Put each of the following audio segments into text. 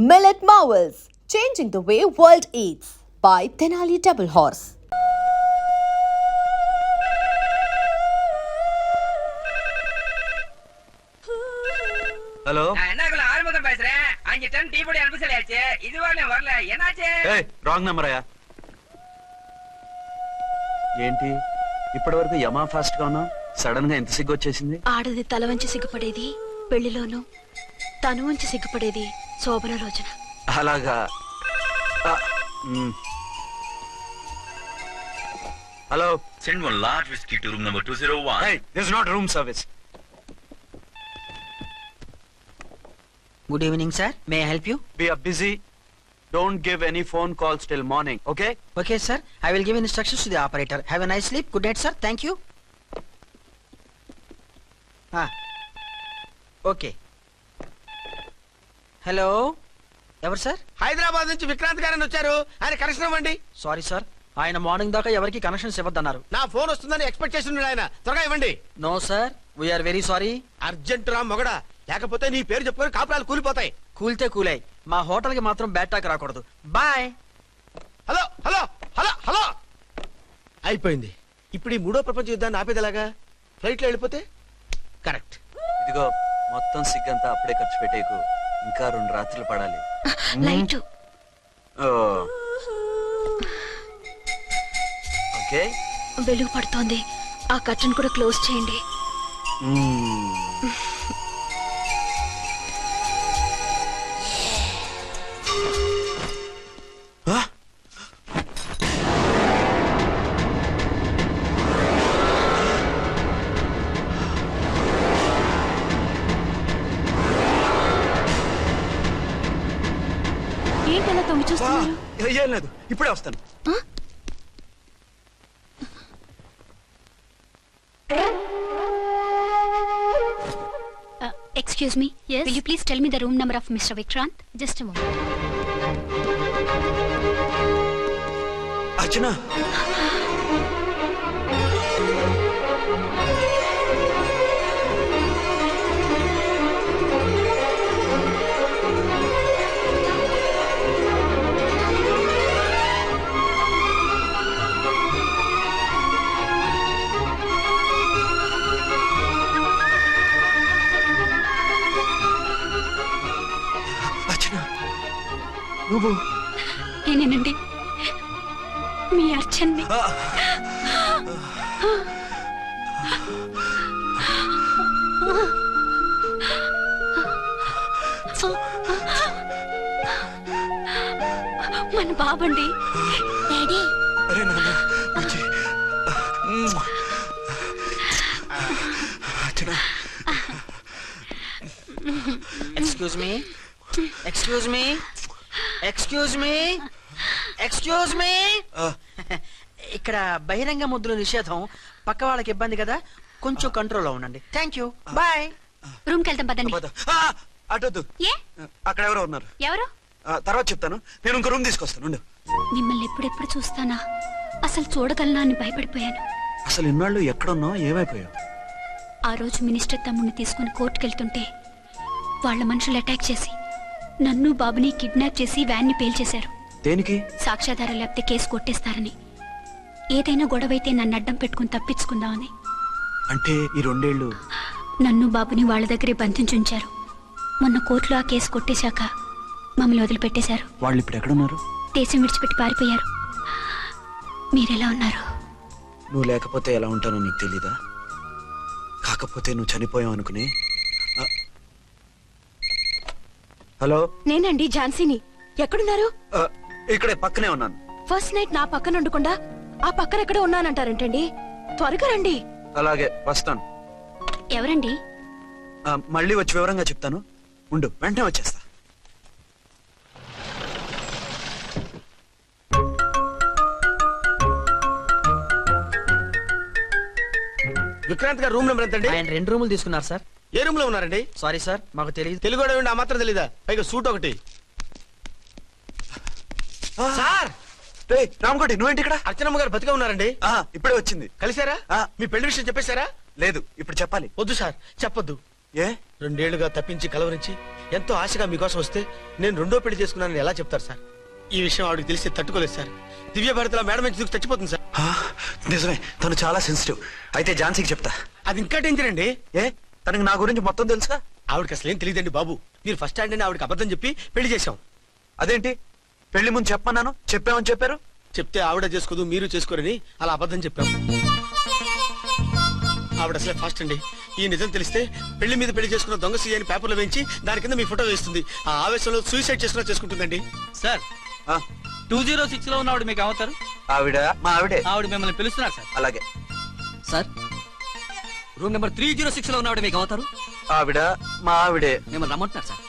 Millet Marvels, changing the way world eats by Tenali Double Horse. Hello என்ன ஆரம்பம் பேசுறேன். அங்க டன் டீ பொடி அனுப்ப சொல்லியாச்சு. இதுவரை வரல. என்னாச்சு? ఏయ్ రాంగ్ నెంబర్ అయ్యా. ఏంటి ఇప్పటి వరకు యమా ఫాస్ట్ గా ఉన్నావు, సడన్ గా ఎంత సిగ్గు వచ్చేసింది? ఆడది తల వంచి సిగ్గుపడేది పెళ్లిలోను, తను వంచి సిగ్గుపడేది శోభన రోజున. అలాగా. Hello, Send one large whiskey to room number 201. hey, this is not room service. Good evening, sir. May I help you? We are busy. Don't give any phone calls till morning, okay? Okay, sir. I will give instructions to the operator. Have a nice sleep. Good night, sir. Thank you. Okay. Hello. ఎవరు sir? Hyderabad నుంచి విక్రాంత్ గారని వచ్చారు. ఆయన connection ఇవ్వండి. Sorry sir, ఆయన morning దాకా ఎవరికి connections ఇవ్వద్దన్నారు. నా ఫోన్ వస్తుందని ఎక్స్పెక్ట్ చేస్తున్నాడు ఆయన. త్వరగా ఇవ్వండి. No sir, we are very sorry. Urgent రా మొగడా, లేకపోతే నీ పేరు చెప్పుకొని కాపురాలు కూలిపోతాయి. కూల్తే కూలాయి, మా హోటల్ కి మాత్రం బ్యాడ్ టాక్ రాకూడదు. Bye. Hello hello hello hello. అయిపోయింది. ఇప్పుడు ఈ మూడో ప్రపంచ యుద్ధాన్ని ఆపేదలాగా? ఫ్లైట్ లో వెళ్ళిపోతే కరెక్ట్. ఇదిగో మొత్తం సిగ్గంతా అప్పుడే ఖర్చు పెట్టేకు, ఇంకా 2 రాత్రులు పడాలి. Light okay. వెలుగు పడుతోంది, ఆ కర్టన్ కూడా క్లోజ్ చేయండి. ఏంటలా తొంగి చూస్తున్నారు? ఏం లేదు, ఇప్పుడే వస్తాను. Excuse me. Yes. Will you please tell me the room number of Mr. Vikrant? Just a moment. అర్చన, నువ్వు? నేనేనండి, మీ అర్చన్ని. మన బాబండి. డాడీ. అరే నాన్న, excuse me, excuse me, excuse me, excuse me. ఇక్కడ బహిరంగ ముద్దుల నిషేధం, పక్క వాళ్ళకి ఇబ్బంది కదా, కొంచెం కంట్రోల్లో ఉండండి. Thank you. బాయ్. రూమ్ కి వెళ్తాం పదండి. అటొద్దు, ఏ? అక్కడ ఎవరో ఉన్నారు. ఎవరు? తర్వాత చెప్తాను. నేను ఇంకో రూమ్ తీసుకొస్తాను, ఉండు. మిమ్మల్ని ఎప్పుడెప్పుడు చూస్తానా, అసలు చూడగలనా అని భయపడిపోయాను. అసలు ఇన్నాళ్ళు ఎక్కడున్నావు, ఏమైపోయావు? ఆ రోజు మినిస్టర్ తమ్ముడిని తీసుకుని కోర్టుకెళ్తుంటే వాళ్ళ మనుషులు అటాక్ చేసి నన్ను బాబుని కిడ్నాప్ చేసి వ్యాన్ని పేల్చేశారు. దేనికి? సాక్ష్యాధారం లేకపోతే కేసు కొట్టేస్తారని. ఏదైనా గొడవైతే నన్ను అడ్డం పెట్టుకుని తప్పించుకుందామని. అంటే ఈ 2 ఏళ్ళు నన్ను బాబుని వాళ్ళ దగ్గరే బంధించుంచారు. మొన్న కోర్టులో ఆ కేసు కొట్టేశాక మమ్మల్ని వదిలిపెట్టేశారు. వాళ్ళు ఇప్పుడు ఎక్కడున్నారు? దేశం విడిచిపెట్టి పారిపోయారు. మీరెలా ఉన్నారు? నువ్వు లేకపోతే ఎలా ఉంటానో నీకు తెలీదా? కాకపోతే నువ్వు చనిపోయావు అనుకుని. హలో, నేనండి ఝాన్సీని. ఎక్కడున్నారు? ఇక్కడే పక్కనే ఉన్నాను. ఫస్ట్ నైట్ నా పక్కన ఉండకుండా ఆ పక్కన ఎక్కడ ఉన్నానంటారంటండి. త్వరగా రండి. అలాగే వస్తాను. ఎవరండి? మళ్ళీ వచ్చి వివరంగా చెప్తాను, ఉండు, వెంటనే వచ్చేస్తా. విక్రాంత్ గారు రూమ్ నెంబర్ ఎంతండి? ఆయన 2 రూములు తీసుకున్నారు సార్. ఏ రూమ్ లో ఉన్నారండి? సారీ సార్, మాకు తెలియదు. తెలుగు ఆ మాత్రం తెలీదా? పైగా సూట్ ఒకటి. సార్, రామకోటి, నువ్వేంటి ఇక్కడ? అర్చనమ్మ గారు బతిగా ఉన్నారండి. ఇప్పుడే వచ్చింది. కలిసారా? ఆ. మీ పెళ్లి విషయం చెప్పేశారా? లేదు, ఇప్పుడు చెప్పాలి. వద్దు సార్, చెప్పొద్దు. ఏ 2 ఏళ్లుగా తప్పించి కలవరించి ఎంతో ఆశగా మీకోసం వస్తే నేను 2వ పెళ్లి చేసుకున్నానని ఎలా చెప్తారు సార్? ఈ విషయం ఆవిడకి తెలిసి తట్టుకోలేదు సార్. దివ్య భారతిలో మేడం నుంచి దూకి చచ్చిపోతుంది సార్. ఆ, నిజమే, తను చాలా సెన్సిటివ్. అయితే ఝాన్సీకి చెప్తా. అది ఇంకా డేంజర్ అండి. ఏ తనకి నా గురించి మొత్తం తెలుసా? ఆవిడకి అసలు ఏం తెలియదండి బాబు. మీరు ఫస్ట్ హ్యాండ్ అని ఆవిడకి అబద్ధం చెప్పి పెళ్లి చేశాం. అదేంటి పెళ్లి ముందు చెప్పమన్నాను, చెప్పామని చెప్పారు. చెప్తే ఆవిడ చేసుకోదు, మీరు చేసుకోరని అలా అబద్ధం చెప్పాం. ఆవిడ అసలే ఫాస్ట్ అండి. ఈ నిజం తెలిస్తే పెళ్లి మీద పెళ్లి చేసుకున్న దొంగ సీ అని పేపర్లో వేయించి దాని కింద మీ ఫోటో వేస్తుంది. ఆ ఆవేశంలో సూసైడ్ చేసుకుంటుందండి. సార్ ఆ, 206 లో ఉన్నవాడు మీకు అవుతారు. ఆవిడ మా ఆవిడే. ఆవిడ మిమ్మల్ని పిలుస్తున్నారు సార్. అలాగే. సార్ రూమ్ నెంబర్ 306 లో ఉన్నవాడు మీకు అవుతారు. ఆవిడ మా ఆవిడే. మిమ్మల్ని రమ్మంటున్నారు సార్.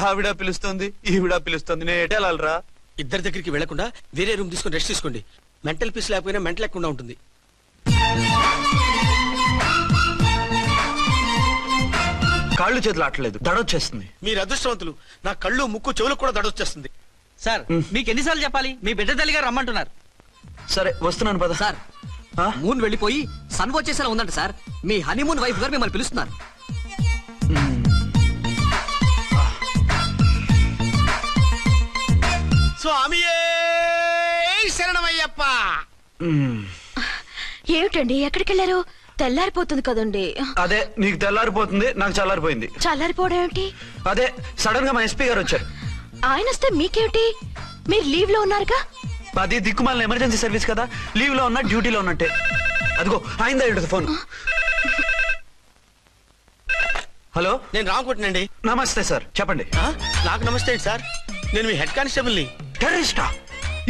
ఆవిడ పిలుస్తుంది, ఈవిడ పిలుస్తుంది. నేను ఎటు వెళ్ళాలిరా? ఇద్దరి దగ్గరికి వెళ్లకుండా వేరే రూమ్ తీసుకొని రెస్ట్ తీసుకోండి. మెంటల్ పీస్ లేకపోయినా మెంటల్ లేకుండా ఉంటుంది. కాళ్ళు చేతులు ఆటలేదు, దడొచ్చేస్తుంది. మీరు అదృష్టవంతులు. నా కళ్ళు ముక్కు చెవులకు కూడా దడొచ్చేస్తుంది. సార్ మీకు ఎన్నిసార్లు చెప్పాలి? మీ బిడ్డ తల్లి గారు రమ్మంటున్నారు. సరే వస్తున్నాను పద. సార్ ఆ? మూన్ వెళ్ళిపోయి సన్ వచ్చేసేలా ఉందంట సార్. మీ హనీమూన్ వైఫ్ గారు మిమ్మల్ని పిలుస్తున్నారు. స్వామి శరణమయ్యప్ప. మ్మ్. ఏమిటండి ఎక్కడికి వెళ్ళారు? తెల్లారిపోతుంది కదండి. అదే నీకు తెల్లారిపోతుంది, నాకు చల్లారిపోయింది. చల్లారిపోవడం ఏమిటి? అదే సడన్ గా మా ఎస్పీ గారు వచ్చారు. ఆయన వస్తే మీకేమిటి? మీరు లీవ్ లో ఉన్నారుగా. అది దిక్కుమాలిన ఎమర్జెన్సీ సర్వీస్ కదా, లీవ్ లో ఉన్నా డ్యూటీలో ఉన్నట్టే. అదిగో ఆయిందా ఉంటుంది ఫోన్. హలో, నేను రామకోటినండి. నమస్తే సార్, చెప్పండి. నాకు నమస్తే అండి సార్. నేను మీ హెడ్ కానిస్టేబుల్ ని. టెర్రరిస్టా?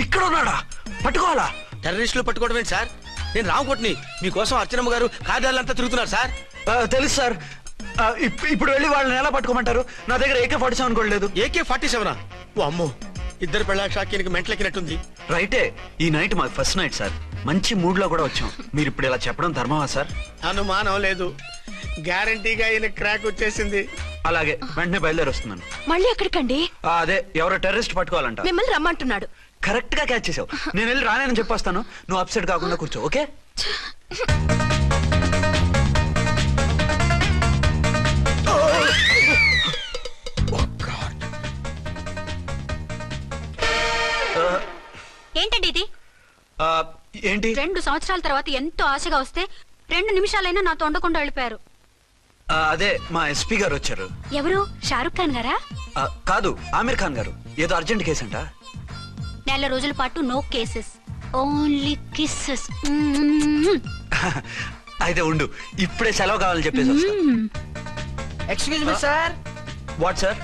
ఇక్కడ ఉన్నాడా? పట్టుకోవాలా? టెర్రరిస్టులు పట్టుకోవడం ఏంటి సార్? నేను రామకోటిని. మీకోసం అర్చనమ్మ గారు కార్యాలంతా తిరుగుతున్నారు సార్. తెలుసు సార్. ఇప్పుడు వెళ్ళి వాళ్ళని ఎలా పట్టుకోమంటారు? నా దగ్గర AK-47 కూడా లేదు. AK-47? ఓ అమ్మో, ఇద్దరు పెళ్ళ షాకీనికి మెంటలెక్కినట్టుంది. రైటే, ఈ నైట్ మాకు ఫస్ట్ నైట్ సార్. మంచి మూడ్ లో కూడా వచ్చాం. మీరు ఇప్పుడు ఇలా చెప్పడం ధర్మమా సార్? అనుమానం లేదు, గ్యారంటీగా ఈయన క్రాక్ వచ్చేసింది. అలాగే, వెంటనే బయలుదేరి వస్తున్నాను. మళ్ళీ ఎక్కడికండి? అదే ఎవరో టెర్రరిస్ట్ పట్టుకోవాలంట. మిమ్మల్ని రమ్మంటున్నాడు. కరెక్ట్ గా క్యాచ్ చేసావు. నేను వెళ్ళి రానని చెప్పొస్తాను, నువ్వు అప్సెట్ కాకుండా కూర్చో. ఓకే? ఏంటండి ఇది? ఏంటి? 2 సంవత్సరాల తర్వాత ఎంతో ఆశగా వస్తే 2 నిమిషాలైనా నాతో ఉండకుండా వెళ్ళిపోయారు. అదే మా ఎస్పీ గారు వచ్చారు. ఎవరు? షారుఖ్ ఖాన్ గారా? కాదు, ఆమీర్ ఖాన్ గారు. ఏదో అర్జెంట్ కేసు అంట. 4 రోజుల పాటు నో కేసెస్, ఓన్లీ కిస్సెస్. అయితే ఉండు, ఇప్పుడే సెలవు కావాలని చెప్పేసి వస్తా. Excuse me sir. What sir?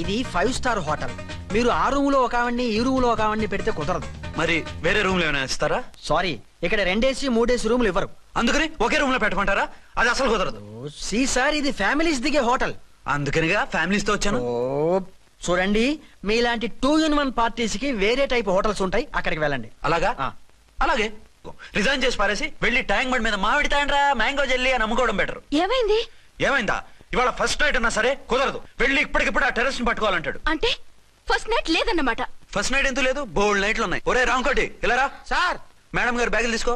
ఇది 5 స్టార్ హోటల్. మీరు ఆ రూమ్ లో ఒక ఆవిడ్ని, ఈ రూమ్ లో ఒక ఆవిడ్ని పెడితే కుదరదు. మరి వేరే రూమ్ లో ఏమైనా ఇస్తారా? సారీ, ఇక్కడ 2 AC 3 AC రూములు ఇవ్వరు. అందుకని ఒకే రూమ్ లో పెట్టమంటారా? అది అసలు కుదరదు. సి సార్, ఇది ఫ్యామిలీస్ దిగే హోటల్. అందుకనిగా ఫ్యామిలీస్ తో వచ్చాను. ఓ చూడండి, మీలాంటి 2-in-1 పార్టీస్ కి వేరే టైప్ హోటల్స్ ఉంటాయి, అక్కడికి వెళ్ళండి. అలాగా? ఆ. అలాగే. రిజైన్ చేసి పారేసి వెళ్ళి ట్యాంక్ బండ్ మీద మామిడి తాండ్రా మ్యాంగో జెల్లీ అని అమ్ముకోవడం బెటర్. ఏమైంది? ఏమైందా? ఇవాళ ఫస్ట్ నైట్ అన్నా సరే కుదరదు. వెళ్ళి ఇప్పటికిప్పుడు ఆ టెర్రస్ ని పట్టుకోవాలంటాడు. అంటే ఫస్ట్ నైట్ లేదన్నమాట. ఫస్ట్ నైట్ ఎందుకు లేదు? బోల్డ్ నైట్లు ఉన్నాయి. ఒరే రాంకోటి, ఇలా రా. సార్. మేడం గారు బ్యాగులు తీసుకో.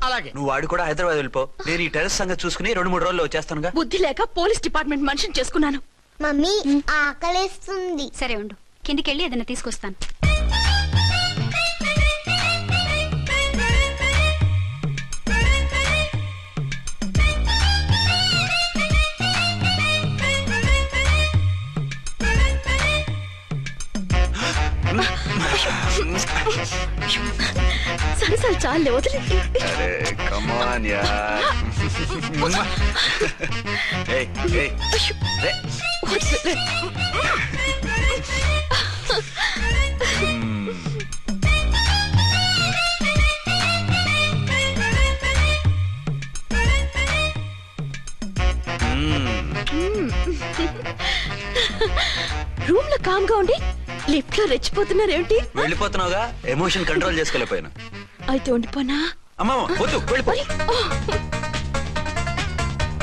అలాగే. నువ్వు వాడు కూడా హైదరాబాద్ వెళ్ళిపో. నేను ఈ టెర్రస్ సంగతి చూసుకుని 2-3 రోజుల్లో వచ్చేస్తానుగా. బుద్ధి లేక పోలీస్ డిపార్ట్మెంట్ మనిషిని చేసుకున్నాను. మమ్మీ ఆకలేస్తుంది. సరే ఉండు, కిందికెళ్ళి ఏదైనా తీసుకొస్తాను. సరే సరే చాలే, వదిలే. అరే కమాన్ యార్. ఏయ్ ఏయ్ రే. వదిలే. రూమ్ లో కామ్ గా ఉండి లిఫ్ట్ లో రెచ్చిపోతున్నారేంటి? వెళ్ళిపోతున్నావుగా, ఎమోషన్ కంట్రోల్ చేసుకోలేకపోయినా. అయితే ఉండిపోనా? అమ్మమ్మ వద్దు, వెళ్ళిపో.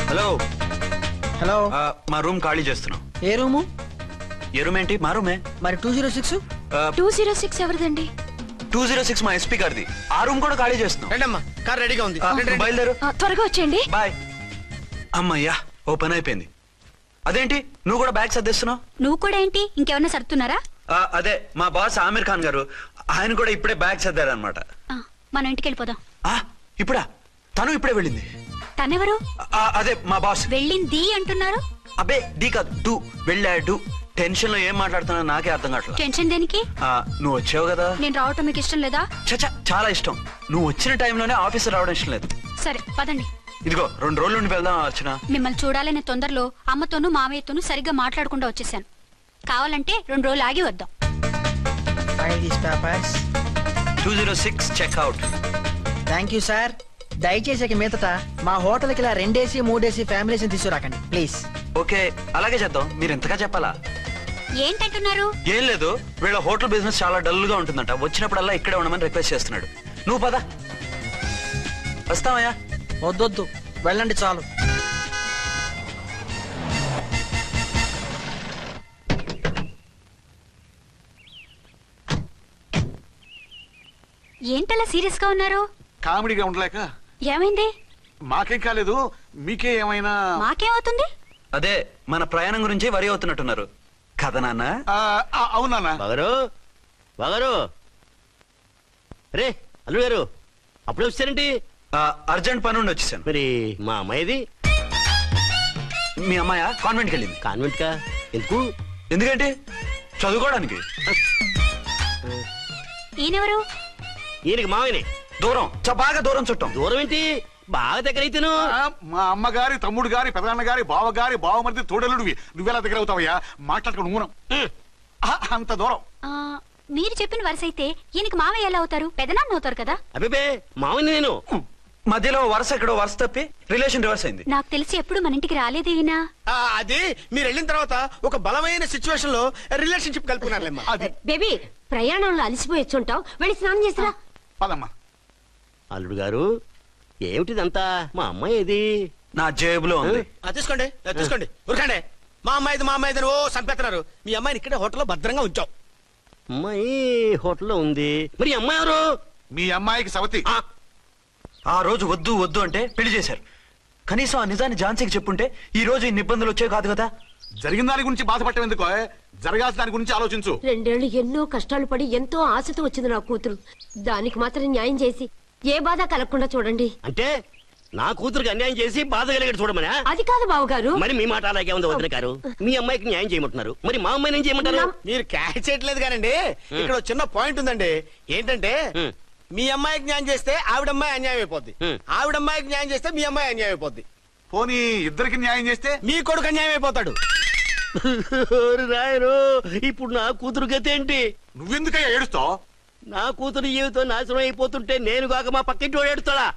Hello hello. మా రూమ్ ఖాళీ చేస్తున్నాం. ఏ రూము? ఏ రూమ్ ఏంటి? మా రూమే. మరి 206? 206 ఎవరిదండి? 206 మా ఎస్పీ గారిది. ఆ రూమ్ కూడా ఖాళీ చేస్తున్నాం. రండమ్మా, కార్ రెడీగా ఉంది. రండి, రండి. బయలుదేరు. త్వరగా వచ్చేయండి. బాయ్. అమ్మయ్యా, ఓ పని అయిపోయింది. అదేంటి నువ్వు కూడా బ్యాగ్ సర్దేస్తున్నావు? నువ్వు కూడా ఏంటి ఇంకెవరన్నా సర్దుతున్నారా? అదే మా బాస్ ఆమీర్ ఖాన్ గారు, ఆయన కూడా ఇప్పుడే బ్యాగ్ సర్దారనమాట. మనం ఇంటికి వెళ్ళిపోదాం. ఇప్పుడా? తను ఇప్పుడే వెళ్ళింది. తనెవరు? అదే మా బాస్. వెళ్ళింది అంటున్నారు. అబ్బే డీ కాదు, డూ. వెళ్ళాడు. టెన్షన్ లో ఏం మాట్లాడుతున్నా నాకే అర్థం కావట్లేదు. టెన్షన్ దేనికి? నువ్వు వచ్చావు కదా. నేను రావటం మీకు ఇష్టం లేదా? చచ్చా, చాలా ఇష్టం. నువ్వు వచ్చిన టైంలోనే ఆఫీసర్ రావడం ఇష్టం లేదు. సరే పదండి. ఇదిగో 2 రోజుల నుండి వెళ్దాం అర్చన. మిమ్మల్ని చూడాలనే తొందరలో అమ్మతోనూ మామయ్యతోనూ సరిగ్గా మాట్లాడకుండా వచ్చేసాను. కావాలంటే 2 రోజులు ఆగి వద్దాం. 206 చెక్అవుట్. Thank you sir. దయచేసి ఇక మీదట మా హోటల్కి ఇలా 2 AC 3 AC ఫ్యామిలీస్ తీసుకురాకండి ప్లీజ్. ఓకే, అలాగే చేద్దాం. మీరు ఎంతగా చెప్పాలా? ఏంటంటున్నారు? ఏం లేదు, వీళ్ళ హోటల్ బిజినెస్ చాలా డల్ గా ఉంటుందంట. వచ్చినప్పుడల్లా ఇక్కడే ఉండమని రిక్వెస్ట్ చేస్తున్నాడు. నువ్వు పద. వస్తావయ్యా? వద్దొద్దు, వెళ్ళండి చాలు. ఏంటలా సీరియస్ గా ఉన్నారు? కామెడీగా ఉండలేక. ఏమైంది? మాకేం కాలేదు, మీకే ఏమైనా? మాకేమవుతుంది? అదే మన ప్రయాణం గురించి వరి అవుతున్నట్టున్నారు కదా నాన్న? అవునా బాగారు రే అల్లుడు గారు, అప్పుడే వచ్చారేంటి? అర్జెంట్ పని ఉండి వచ్చేసాను. మరి మా అమ్మాయిది? మీ అమ్మాయ కాన్వెంట్కి వెళ్ళింది. కాన్వెంట్ కా? ఎందుకు? ఎందుకంటే చదువుకోవడానికి. ఈయనెవరు? ఈయనకి మావయ్యనే. దూరం, బాగా దూరం చుట్టాం. దూరం ఏంటి, బాగా దగ్గర అయితేను. మా అమ్మగారి, తమ్ముడు గారి, పెదనాన్న గారి, బావ గారి, బావమరిది, తోడలుడివి. నువ్వెలా దగ్గర అవుతావయ్యా? మాట్లాడుకుని ఊనం అంత దూరం. మీరు చెప్పిన వరుస అయితే ఈయనకి మావయ్య ఎలా అవుతారు? పెదనాన్న అవుతారు కదా. అబ్బే మావయ్య నేను. మధ్యలో వరుస ఎక్కడో వరుస తప్పి రిలేషన్ రివర్స్ అయింది. నాకు తెలిసి ఎప్పుడు మన ఇంటికి రాలేదు ఈయన. అది మీరు వెళ్ళిన తర్వాత ఒక బలమైన సిచ్యువేషన్ లో రిలేషన్షిప్ కలుపుకున్నారులేమ్మా. బేబీ ప్రయాణంలో అలసిపోయి వచ్చుంటావు, వెళ్ళి స్నానం చేసిరా. పదమ్మా. అల్లుడు గారు, ఏమిటిదంతా? మా అమ్మాయి ఏది? నా జేబులో ఉంది. తీసుకోండి తీసుకోండి, ఉరకండి. మా అమ్మాయిది ఓ సంపెత్తనారు. మీ అమ్మాయిని ఇక్కడే హోటల్లో భద్రంగా ఉంచాం. అమ్మాయి హోటల్లో ఉంది. మరి అమ్మాయి ఎవరు? మీ అమ్మాయికి సవతి. ఆ రోజు వద్దు వద్దు అంటే పెళ్లి చేశారు. కనీసం ఆ నిజాన్ని ఝాన్సీకి చెప్పుంటే ఈ రోజు ఇన్ని ఇబ్బందులు వచ్చే కాదు కదా. జరిగిన దాని గురించి బాధపడటం ఎందుకో, జరగాల్సిన దాని గురించి ఆలోచించు. 2 ఏళ్లు ఎన్నో కష్టాలు పడి ఎంతో ఆశతో వచ్చింది నా కూతురు. దానికి మాత్రం న్యాయం చేసి ఏ బాధ కలగకుండా చూడండి. అంటే నా కూతురికి అన్యాయం చేసి బాధ కలిగేది చూడమనా? అది కాదు బావగారు. మరి మీ మాట అలాగే ఉంది వదిన గారు. మీ అమ్మాయికి న్యాయం చేయమంటున్నారు, మరి మా అమ్మాయిని ఏం చేయమంటారు? మీరు క్యాచ్ చేయట్లేదు కానండి. ఇక్కడ ఒక చిన్న పాయింట్ ఉందండి. ఏంటంటే మీ అమ్మాయికి న్యాయం చేస్తే ఆవిడమ్మాయి అన్యాయం అయిపోద్ది, ఆవిడమ్మాయికి న్యాయం చేస్తే మీ అమ్మాయి అన్యాయం అయిపోద్ది. పోనీ ఇద్దరికి న్యాయం చేస్తే మీ కొడుకు అన్యాయం అయిపోతాడు. రాయరు, ఇప్పుడు నా కూతురు గతి ఏంటి? నువ్వెందుకయ్యా ఏడుస్తావు? నా కూతురు జీవితం నాశనం అయిపోతుంటే నేను కాక మా పక్కింటి వాడు ఏడుస్తాడా?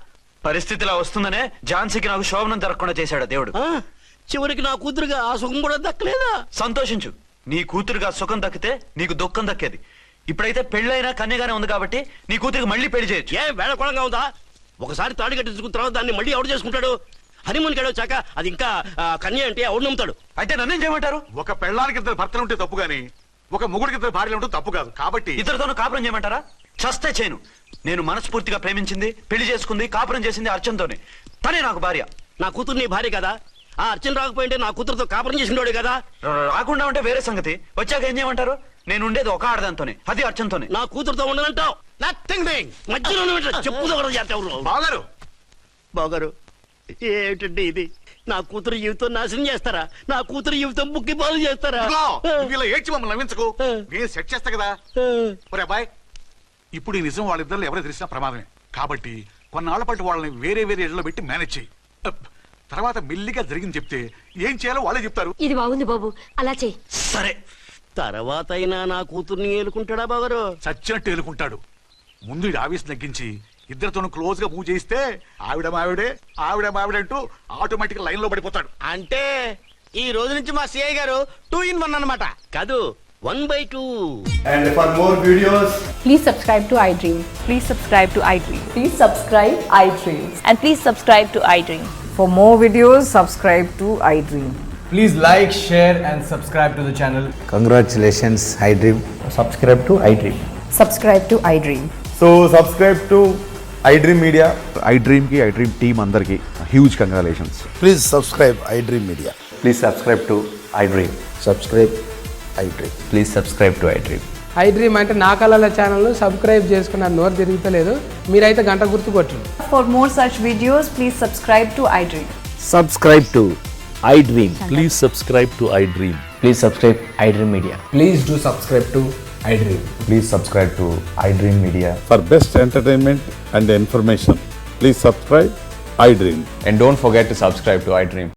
పరిస్థితిలా వస్తుందనే ఝాన్సీకి నాకు శోభనం జరగకుండా చేశాడు దేవుడు. చివరికి నా కూతురుగా ఆ సుఖం కూడా దక్కలేదా? సంతోషించు, నీ కూతురుగా సుఖం దక్కితే నీకు దుఃఖం దక్కేది. ఇప్పుడైతే పెళ్ళైనా కన్యగానే ఉంది కాబట్టి నీ కూతురికి మళ్ళీ పెళ్లి చేయొచ్చు. ఏ వేళకోళంగా ఉందా? ఒకసారి తాడు కట్టించుకున్న తర్వాత దాన్ని మళ్ళీ ఎవడు చేసుకుంటాడు? హనీమూన్కి వెళ్ళొచ్చాక అది ఇంకా కన్య అంటే ఎవడు నమ్ముతాడు? అయితే నన్నేం చేయమంటారు? ఒక పెళ్ళానికి 2 భర్తలు ఉంటే తప్పు గాని ఒక మొగుడికి 2 భార్యలు ఉంటే తప్పు కాదు. కాబట్టి ఇద్దరితోనూ కాపురం చేయమంటారా? చస్తే చేయను. నేను మనస్ఫూర్తిగా ప్రేమించింది, పెళ్లి చేసుకుంది, కాపురం చేసింది అర్చనతోనే. తనే నాకు భార్య. నా కూతురు నీ భార్య కదా? ఆ అర్చన రాకపోయింటే నా కూతురుతో కాపురం చేసినోడే కదా? రాకుండా ఉంటే వేరే సంగతి. వచ్చాక ఏం చేయమంటారు? నేను ఉండేది ఒక ఆడదాంతోనే, అది అర్చనతోనే. నా కూతురుతో ఉండనంటావు? మధ్యలో చెప్పుదో బాగారు. బాగారు, ఏమిటండి ఇది? నా కూతురు జీవితం నాశనం చేస్తారా? నా కూతురు జీవితం బుక్కి పాలు చేస్తారా? ఇలా ఏడ్చి మమ్మల్ని నవ్వించకు, నేను సెట్ చేస్తా కదా. ఒరే అబ్బాయి, ఇప్పుడు ఈ నిజం వాళ్ళిద్దరు ఎవరో తెలిసినా ప్రమాదమే. కాబట్టి కొన్నాళ్ల పాటు వాళ్ళని వేరే వేరే ఇళ్లలో పెట్టి మేనేజ్ చేయి. తర్వాత మెల్లిగా జరిగింది చెప్తే ఏం చేయాలో వాళ్ళే చెప్తారు. ఇది బాగుంది బాబు, అలా చెయ్యి. సరే, తర్వాత అయినా నా కూతుర్ని ఏలుకుంటాడా బాగారు? చచ్చినట్టు ఏలుకుంటాడు. ముందు ఈ ఆవేశం తగ్గించి ఇద్దరితోనూ క్లోజ్ గా మూవ్ చేయిస్తే ఆవిడ మావిడంటూ ఆటోమేటిక్ లైన్ లో పడిపోతాడు. అంటే ఈ రోజు నుంచి మా సిఐ గారు 2 in 1 అన్నమాట. కాదు, 1/2. And for more videos, Please subscribe to iDream. Please subscribe to iDream. Please subscribe iDream. And please subscribe to iDream. For more videos, subscribe to iDream. please like, share and subscribe to the channel. Congratulations, iDream. Subscribe to iDream. Subscribe to iDream. So subscribe to iDream Media. iDream team అందరికి huge congratulations. Please subscribe iDream Media. Please subscribe to iDream. Subscribe iDream. Please subscribe to iDream. iDream అంటే నా కళల channel subscribe చేసుకున్న నోరు తిరుగుతలేదు, మీరైతే గంట గుర్తు కొట్టండి. For more such videos, please subscribe to iDream. Subscribe to iDream. Please subscribe to iDream. Please subscribe iDream Media. Please do subscribe to iDream. Please subscribe to iDream Media. For best entertainment and information, please subscribe iDream. And don't forget to subscribe to iDream.